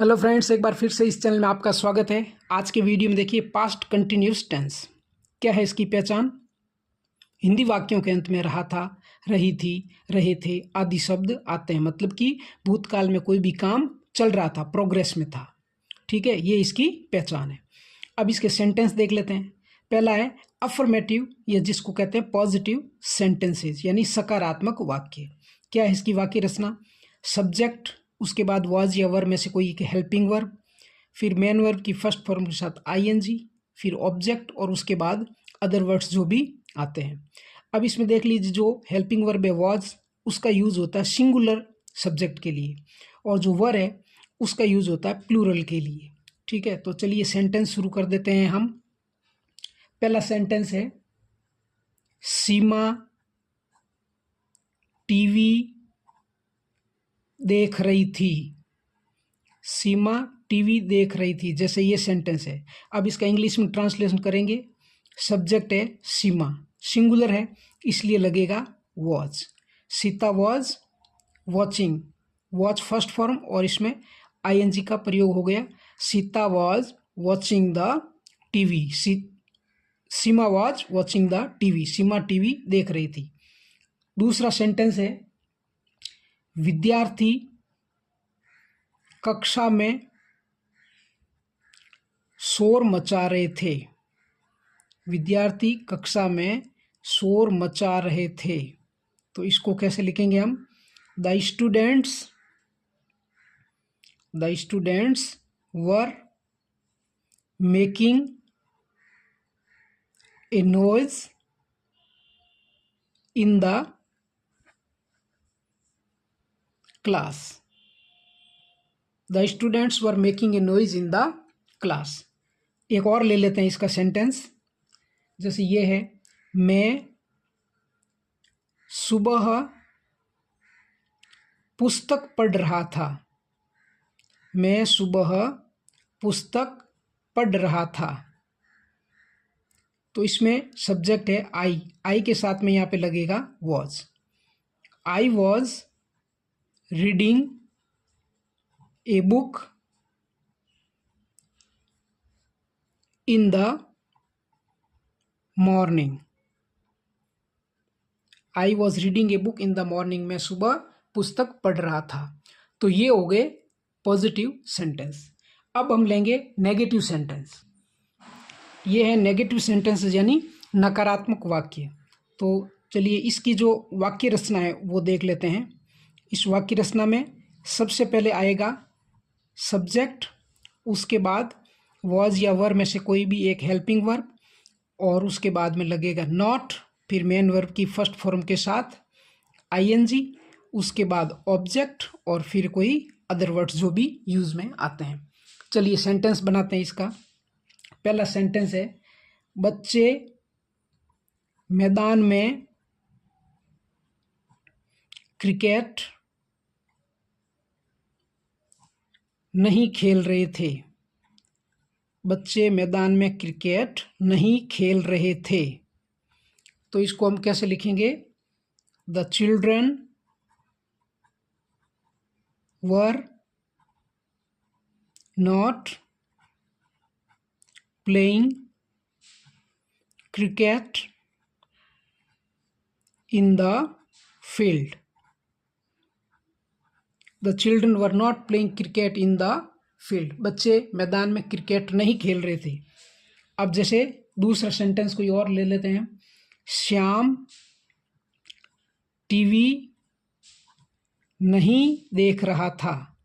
Hello friends, एक बार फिर से इस चैनल में आपका स्वागत है। आज के वीडियो में देखिए पास्ट कंटिन्यूस टेंस क्या है, इसकी पहचान। हिंदी वाक्यों के अंत में रहा था, रही थी, रहे थे आदि शब्द आते हैं, मतलब कि भूतकाल में कोई भी काम चल रहा था, प्रोग्रेस में था। ठीक है, ये इसकी पहचान है। अब इसके सेंटेंस देख लेते हैं। पहला है अफर्मेटिव, या जिसको कहते हैं पॉजिटिव सेंटेंसेस, यानी सकारात्मक वाक्य। क्या है इसकी वाक्य रचना? सब्जेक्ट, उसके बाद वाज या वर में से कोई एक हेल्पिंग वर्ब, फिर मेन वर्ब की फर्स्ट फॉर्म के साथ आईएनजी, फिर ऑब्जेक्ट और उसके बाद अदर वर्ड्स जो भी आते हैं। अब इसमें देख लीजिए, जो हेल्पिंग वर्ब है वाज, उसका यूज होता है सिंगुलर सब्जेक्ट के लिए, और जो वर है उसका यूज होता है प्लूरल के लिए। ठीक है, तो चलिए सेंटेंस शुरू कर देते हैं हम। पहला सेंटेंस है सीमा टीवी देख रही थी। सीमा टीवी देख रही थी, जैसे ये सेंटेंस है। अब इसका इंग्लिश में ट्रांसलेशन करेंगे। सब्जेक्ट है सीमा, सिंगुलर है इसलिए लगेगा watch. Sita was watching, watch first form और इसमें आईएनजी का प्रयोग हो गया। Sita was watching the TV. Seema was watching the TV, Seema TV देख रही थी। दूसरा सेंटेंस है विद्यार्थी कक्षा में शोर मचा रहे थे। विद्यार्थी कक्षा में शोर मचा रहे थे, तो इसको कैसे लिखेंगे हम? The students were making a noise in the class. The students were making a noise in the class. एक और ले लेते हैं इसका सेंटेंस, जैसे ये है मैं सुबह पुस्तक पढ़ रहा था। मैं सुबह पुस्तक पढ़ रहा था, तो इसमें सब्जेक्ट है आई के साथ में यहाँ पे लगेगा was. I was reading a book in the morning. I was reading a book in the morning, मैं सुबह पुस्तक पढ़ रहा था। तो ये हो गए पॉजिटिव सेंटेंस। अब हम लेंगे नेगेटिव सेंटेंस। ये है नेगेटिव सेंटेंस, यानी नकारात्मक वाक्य। तो चलिए इसकी जो वाक्य रचना है वो देख लेते हैं। इस वाक्य रचना में सबसे पहले आएगा सब्जेक्ट, उसके बाद वॉज या वर में से कोई भी एक हेल्पिंग वर्ब, और उसके बाद में लगेगा नॉट, फिर मेन वर्ब की फर्स्ट फॉर्म के साथ आईएनजी, उसके बाद ऑब्जेक्ट और फिर कोई अदर वर्ड्स जो भी यूज में आते हैं। चलिए सेंटेंस बनाते हैं इसका। पहला सेंटेंस है बच्चे मैदान में क्रिकेट नहीं खेल रहे थे। बच्चे मैदान में क्रिकेट नहीं खेल रहे थे, तो इसको हम कैसे लिखेंगे? The children were not playing cricket in the field. The children were not playing cricket in the field, बच्चे मैदान में क्रिकेट नहीं खेल रहे थे। अब जैसे दूसरा सेंटेंस कोई और ले लेते हैं। श्याम टीवी नहीं देख रहा था।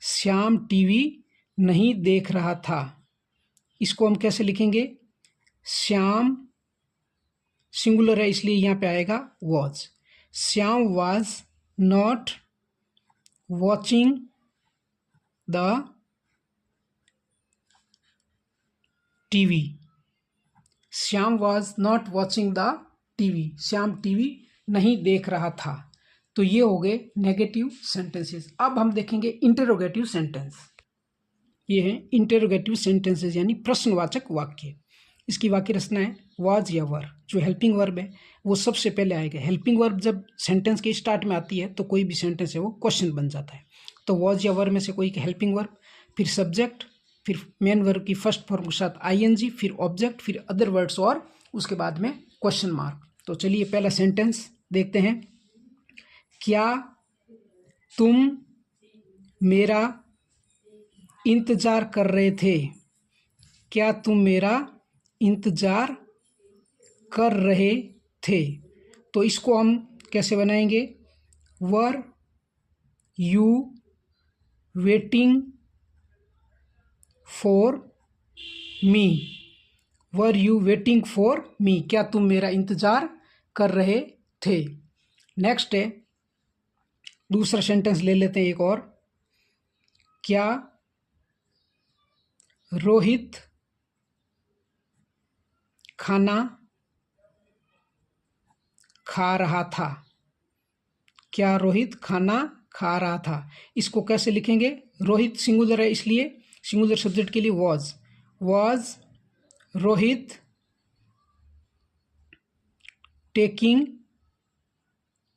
श्याम टीवी नहीं देख रहा था, इसको हम कैसे लिखेंगे? श्याम सिंगुलर है इसलिए यहाँ पे आएगा was. Shyam was not watching the TV. Shyam was not watching the TV, Shyam TV नहीं देख रहा था। तो ये हो गए नेगेटिव सेंटेंसेस। अब हम देखेंगे इंटरोगेटिव सेंटेंस। ये है इंटरोगेटिव सेंटेंसेस, यानी प्रश्नवाचक वाक्य। इसकी वाक्य रचना है वाज या वर। जो हेल्पिंग वर्ब है वो सबसे पहले आएगा। हेल्पिंग वर्ब जब सेंटेंस के स्टार्ट में आती है तो कोई भी सेंटेंस है वो क्वेश्चन बन जाता है। तो वाज या वर में से कोई हेल्पिंग वर्ब, फिर सब्जेक्ट, फिर मेन वर्ब की फर्स्ट फॉर्म के साथ आईएनजी, फिर ऑब्जेक्ट, फिर अदर वर्ड्स और उसके बाद में क्वेश्चन मार्क। तो चलिए पहला सेंटेंस देखते हैं। क्या तुम मेरा इंतज़ार कर रहे थे? क्या तुम मेरा इंतज़ार कर रहे थे? तो इसको हम कैसे बनाएंगे? Were you waiting for me? Were you waiting for me? क्या तुम मेरा इंतज़ार कर रहे थे? नेक्स्ट है, दूसरा सेंटेंस ले लेते हैं एक और। क्या रोहित खाना खा रहा था? क्या रोहित खाना खा रहा था? इसको कैसे लिखेंगे? रोहित सिंगुलर है, इसलिए सिंगुलर सब्जेक्ट के लिए was Rohit taking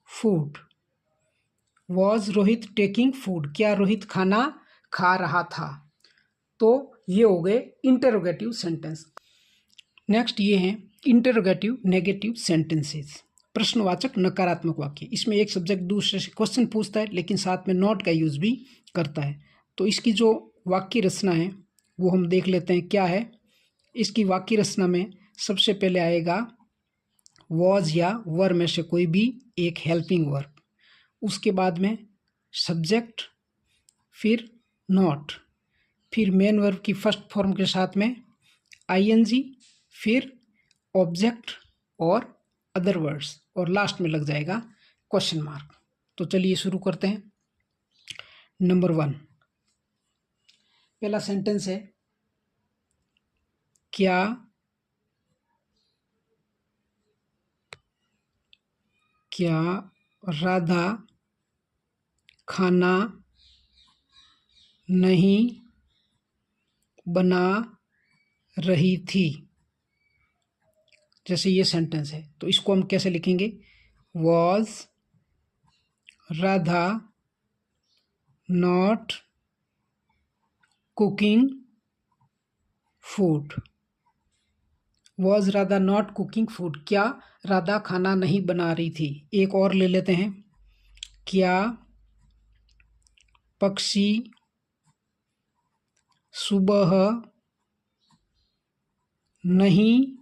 food? Was Rohit taking food? क्या रोहित खाना खा रहा था? तो ये हो गए इंटरोगेटिव सेंटेंस। नेक्स्ट ये हैं इंटरोगेटिव नेगेटिव सेंटेंसेस, प्रश्नवाचक नकारात्मक वाक्य। इसमें एक सब्जेक्ट दूसरे से क्वेश्चन पूछता है, लेकिन साथ में नॉट का यूज़ भी करता है। तो इसकी जो वाक्य रचना है वो हम देख लेते हैं क्या है। इसकी वाक्य रचना में सबसे पहले आएगा वॉज या वर में से कोई भी एक हेल्पिंग वर्ब, उसके बाद में सब्जेक्ट, फिर नॉट, फिर मेन वर्ब की फर्स्ट फॉर्म के साथ में आईएनजी, फिर ऑब्जेक्ट और अदर वर्ड्स, और लास्ट में लग जाएगा क्वेश्चन मार्क। तो चलिए शुरू करते हैं। नंबर 1, पहला सेंटेंस है, क्या राधा खाना नहीं बना रही थी? जैसे ये सेंटेंस है तो इसको हम कैसे लिखेंगे? Was Radha not cooking food? Was Radha not cooking food? क्या राधा खाना नहीं बना रही थी? एक और ले लेते हैं। क्या पक्षी सुबह नहीं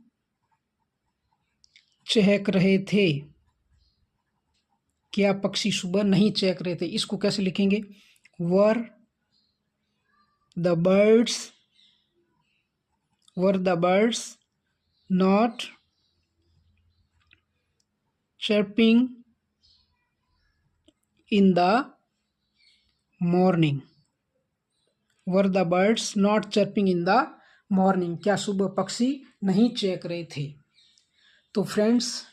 चहक रहे थे? क्या पक्षी सुबह नहीं चहक रहे थे? इसको कैसे लिखेंगे? Were the birds not chirping in the morning? Were the birds not chirping in the morning? क्या सुबह पक्षी नहीं चहक रहे थे? तो फ्रेंड्स,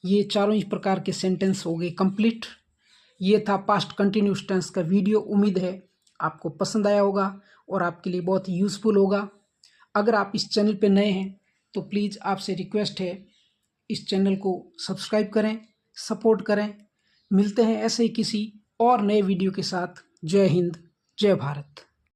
ये चारों ही प्रकार के सेंटेंस हो गए कंप्लीट। ये था पास्ट कंटिन्यूस टेंस का वीडियो। उम्मीद है आपको पसंद आया होगा और आपके लिए बहुत यूज़फुल होगा। अगर आप इस चैनल पे नए हैं तो प्लीज़ आपसे रिक्वेस्ट है, इस चैनल को सब्सक्राइब करें, सपोर्ट करें। मिलते हैं ऐसे ही किसी और नए वीडियो के साथ। जय हिंद, जय भारत।